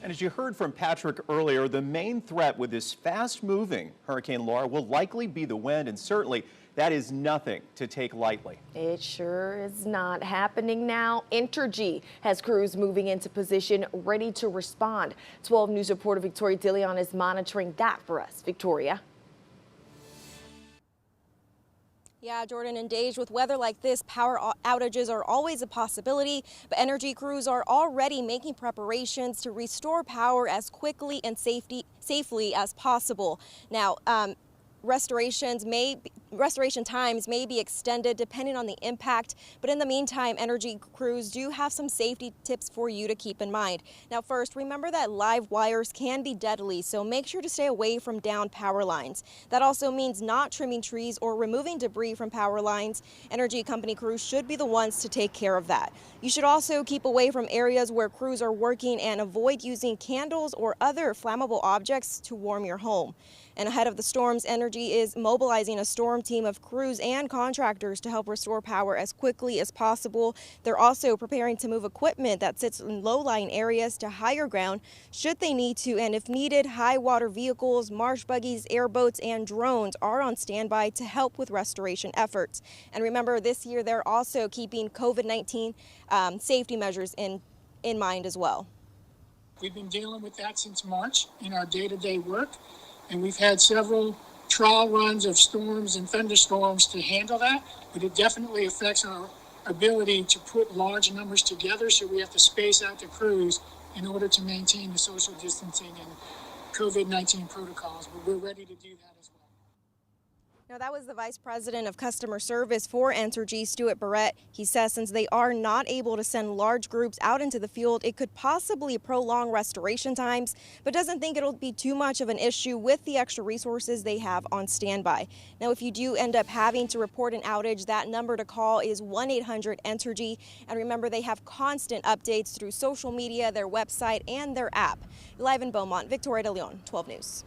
And as you heard from Patrick earlier, the main threat with this fast-moving Hurricane Laura will likely be the wind, and certainly that is nothing to take lightly. It sure is not happening now. Entergy has crews moving into position, ready to respond. 12 News reporter Victoria DeLeon is monitoring that for us. Victoria. Yeah, Jordan, and Dage, with weather like this, power outages are always a possibility, but Entergy crews are already making preparations to restore power as quickly and safely as possible. Now, restoration times may be extended depending on the impact, but in the meantime, Entergy crews do have some safety tips for you to keep in mind. Now, first, remember that live wires can be deadly, so make sure to stay away from downed power lines. That also means not trimming trees or removing debris from power lines. Entergy company crews should be the ones to take care of that. You should also keep away from areas where crews are working and avoid using candles or other flammable objects to warm your home. And ahead of the storms, Entergy is mobilizing a storm team of crews and contractors to help restore power as quickly as possible. They're also preparing to move equipment that sits in low-lying areas to higher ground should they need to, and if needed, high water vehicles, marsh buggies, airboats, and drones are on standby to help with restoration efforts. And remember, this year they're also keeping COVID-19 safety measures in mind as well. We've been dealing with that since March in our day-to-day work, and we've had several trial runs of storms and thunderstorms to handle that, but it definitely affects our ability to put large numbers together, so we have to space out the crews in order to maintain the social distancing and COVID-19 protocols, but we're ready to do that as well. Now, that was the Vice President of Customer Service for Entergy, Stuart Barrett. He says since they are not able to send large groups out into the field, it could possibly prolong restoration times, but doesn't think it'll be too much of an issue with the extra resources they have on standby. Now, if you do end up having to report an outage, that number to call is 1-800-ENTERGY. And remember, they have constant updates through social media, their website, and their app. Live in Beaumont, Victoria DeLeon, 12 News.